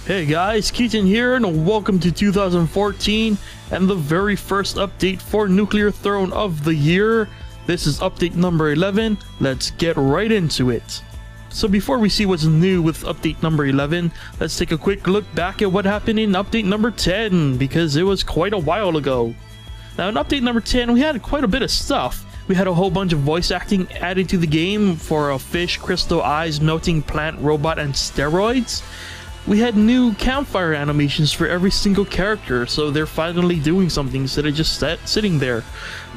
Hey guys, Keaton here and welcome to 2014 and the very first update for Nuclear Throne of the year. This is update number 11. Let's get right into it. So before we see what's new with update number 11, let's take a quick look back at what happened in update number 10 because it was quite a while ago. Now in update number 10 we had quite a bit of stuff. We had a whole bunch of voice acting added to the game for a fish, crystal eyes, melting plant, robot, and steroids. We had new campfire animations for every single character, so they're finally doing something instead of just sitting there.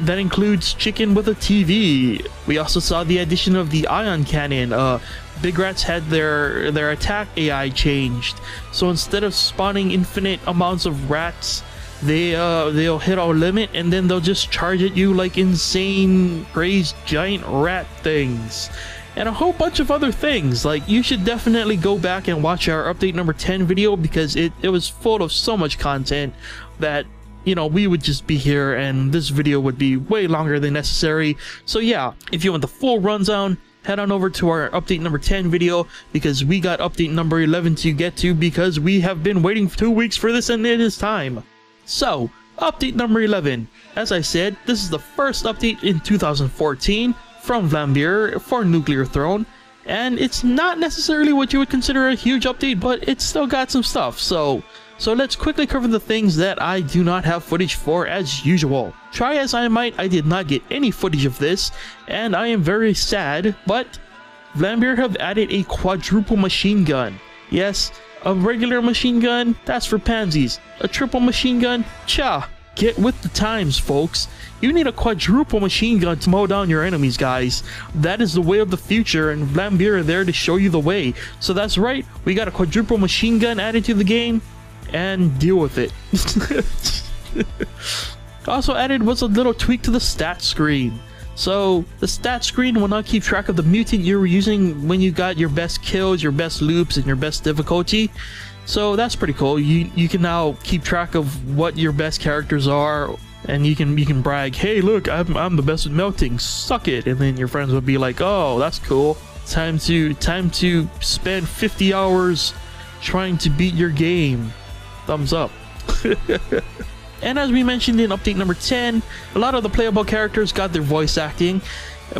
That includes chicken with a TV. We also saw the addition of the ion cannon. Big Rats had their attack AI changed, so instead of spawning infinite amounts of rats, they'll hit a limit and then they'll just charge at you like insane, crazed giant rat things. And a whole bunch of other things. Like, you should definitely go back and watch our update number 10 video because it was full of so much content that, you know, we would just be here and this video would be way longer than necessary. So yeah, if you want the full rundown, head on over to our update number 10 video because we got update number 11 to get to because we have been waiting for 2 weeks for this and it is time. So, update number 11. As I said, this is the first update in 2014 from Vlambeer for Nuclear Throne, and it's not necessarily what you would consider a huge update, but it's still got some stuff. So let's quickly cover the things that I do not have footage for as usual. Try as I might, I did not get any footage of this, and I am very sad, but Vlambeer have added a quadruple machine gun. Yes, a regular machine gun, that's for pansies. A triple machine gun, cha! Get with the times, folks. You need a quadruple machine gun to mow down your enemies, guys. That is the way of the future, and Vlambeer are there to show you the way. So that's right, we got a quadruple machine gun added to the game, and deal with it. Also added was a little tweak to the stat screen. So the stat screen will now keep track of the mutant you were using when you got your best kills, your best loops, and your best difficulty. So that's pretty cool. You can now keep track of what your best characters are, and you can brag, hey look, I'm the best at melting, suck it, and then your friends will be like, oh, that's cool. Time to spend 50 hours trying to beat your game. Thumbs up. And as we mentioned in update number 10, a lot of the playable characters got their voice acting,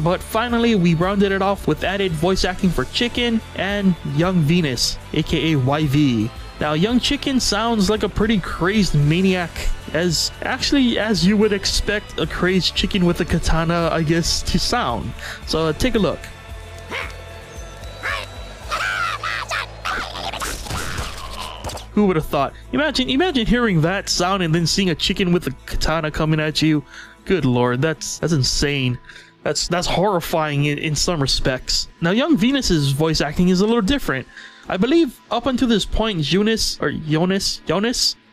but finally we rounded it off with added voice acting for Chicken and Young Venus, aka YV. Now Young Chicken sounds like a pretty crazed maniac, as you would expect a crazed chicken with a katana, I guess, to sound. So take a look. Who would have thought? Imagine hearing that sound and then seeing a chicken with a katana coming at you. Good lord, that's insane. That's horrifying in some respects. Now Young Venus's voice acting is a little different. I believe up until this point, Jonas,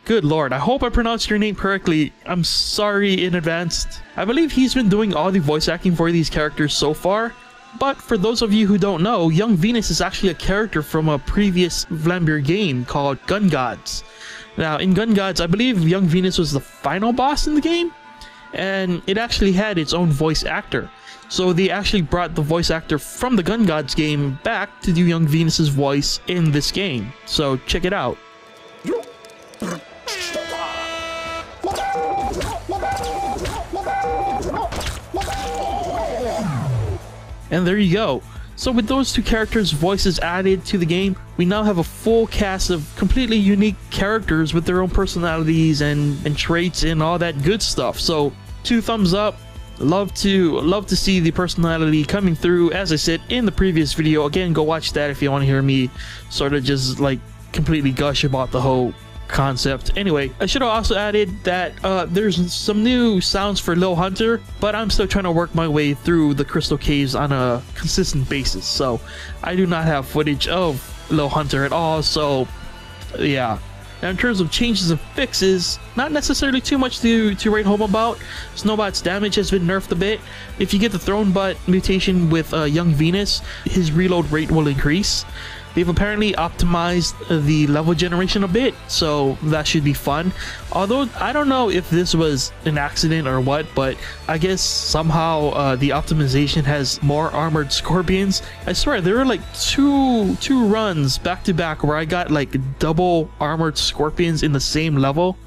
good lord, I hope I pronounced your name correctly. I'm sorry in advance. I believe he's been doing all the voice acting for these characters so far. But for those of you who don't know, Young Venus is actually a character from a previous Vlambeer game called Gun Gods. Now in Gun Gods, I believe Young Venus was the final boss in the game, and it actually had its own voice actor. So they actually brought the voice actor from the Gun Gods game back to do Young Venus's voice in this game. So check it out. And there you go. So with those two characters' voices added to the game, we now have a full cast of completely unique characters with their own personalities and traits and all that good stuff. So 2 thumbs up. Love to see the personality coming through, as I said in the previous video. Again, go watch that if you want to hear me sort of just like completely gush about the whole concept. Anyway, I should have also added that there's some new sounds for Lil Hunter, but I'm still trying to work my way through the Crystal Caves on a consistent basis, so I do not have footage of Lil Hunter at all. So yeah. Now in terms of changes and fixes, not necessarily too much to write home about. Snowbot's damage has been nerfed a bit. If you get the Throne Butt mutation with Young Venus, his reload rate will increase. They've apparently optimized the level generation a bit, so that should be fun. Although I don't know if this was an accident or what, but I guess somehow the optimization has more armored scorpions. I swear there were like two runs back to back where I got like double armored scorpions in the same level.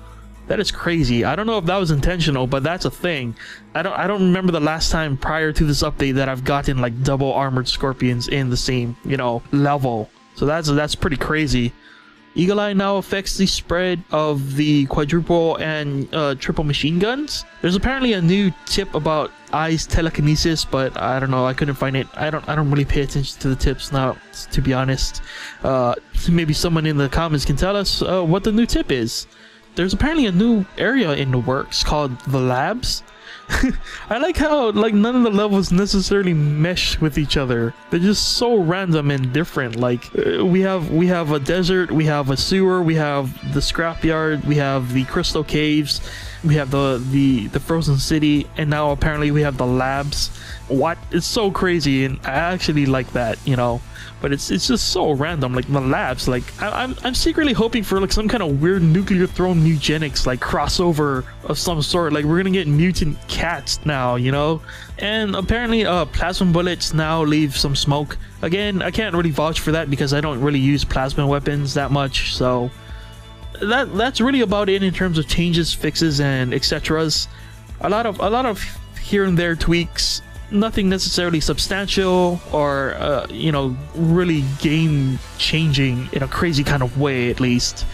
That is crazy. I don't know if that was intentional, but that's a thing. I don't remember the last time prior to this update that I've gotten like double armored scorpions in the same, you know, level. So that's pretty crazy. Eagle Eye now affects the spread of the quadruple and triple machine guns. There's apparently a new tip about Eye's telekinesis, but I don't know, I couldn't find it. I don't really pay attention to the tips now, to be honest. Maybe someone in the comments can tell us what the new tip is. There's apparently a new area in the works called the labs. I like how like none of the levels necessarily mesh with each other. They're just so random and different. Like we have a desert, we have a sewer, we have the scrapyard, we have the crystal caves, we have the frozen city, and now apparently we have the labs. What? It's so crazy, and I actually like that, you know. But it's just so random, like the labs. Like I'm secretly hoping for like some kind of weird nuclear throne eugenics like crossover of some sort. Like we're gonna get mutant cats now, you know. And apparently plasma bullets now leave some smoke. Again, I can't really vouch for that because I don't really use plasma weapons that much. So that's really about it in terms of changes, fixes, and etc's. A lot of here and there tweaks. Nothing necessarily substantial or you know, really game changing in a crazy kind of way, at least.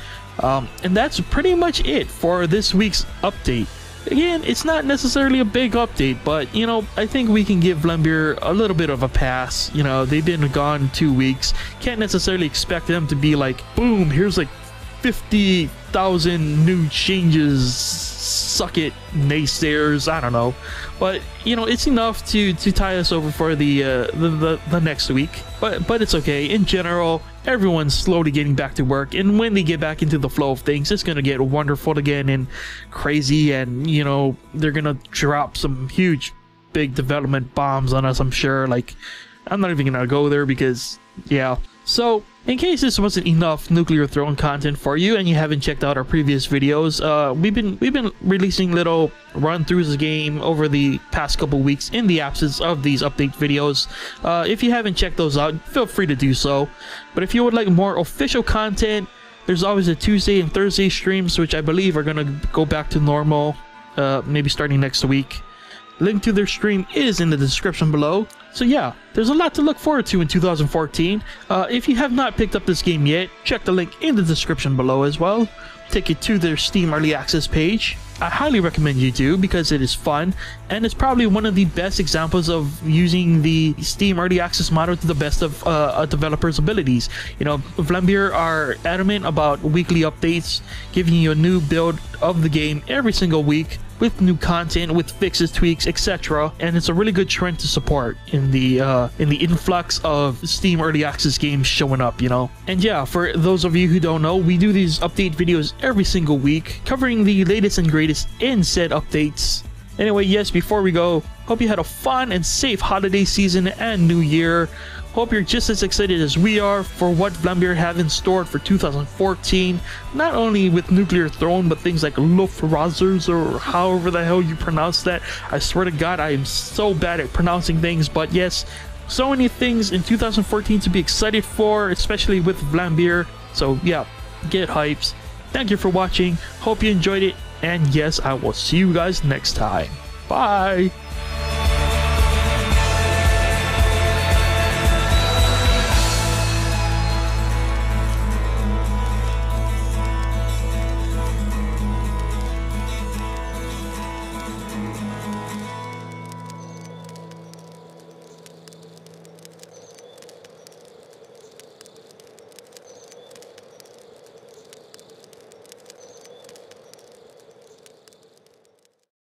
And that's pretty much it for this week's update. Again, it's not necessarily a big update, but you know, I think we can give Vlambeer a little bit of a pass. You know, they've been gone 2 weeks. Can't necessarily expect them to be like, boom, here's like 50,000 new changes, suck it naysayers. I don't know, but you know, it's enough to tie us over for the next week. But it's okay. In general, everyone's slowly getting back to work, and when they get back into the flow of things, it's gonna get wonderful again and crazy, and you know, they're gonna drop some huge big development bombs on us, I'm sure. Like, I'm not even gonna go there because yeah. So in case this wasn't enough Nuclear Throne content for you and you haven't checked out our previous videos, we've been releasing little run-throughs of the game over the past couple weeks in the absence of these update videos. If you haven't checked those out, feel free to do so. But if you would like more official content, there's always a Tuesday and Thursday streams, which I believe are gonna go back to normal, maybe starting next week. Link to their stream is in the description below. So yeah, there's a lot to look forward to in 2014. If you have not picked up this game yet, check the link in the description below as well. Take you to their Steam Early Access page. I highly recommend you do because it is fun, and it's probably one of the best examples of using the Steam Early Access model to the best of a developer's abilities. You know, Vlambeer are adamant about weekly updates, giving you a new build of the game every single week, with new content, with fixes, tweaks, etc. And it's a really good trend to support in the influx of Steam Early Access games showing up, you know. And yeah, for those of you who don't know, we do these update videos every single week, covering the latest and greatest in said updates. Anyway, yes, before we go, hope you had a fun and safe holiday season and new year. Hope you're just as excited as we are for what Vlambeer have in store for 2014, not only with Nuclear Throne, but things like Luftrazers, or however the hell you pronounce that. I swear to God, I am so bad at pronouncing things, but yes, so many things in 2014 to be excited for, especially with Vlambeer. So yeah, get hyped. Thank you for watching, hope you enjoyed it, and yes, I will see you guys next time. Bye!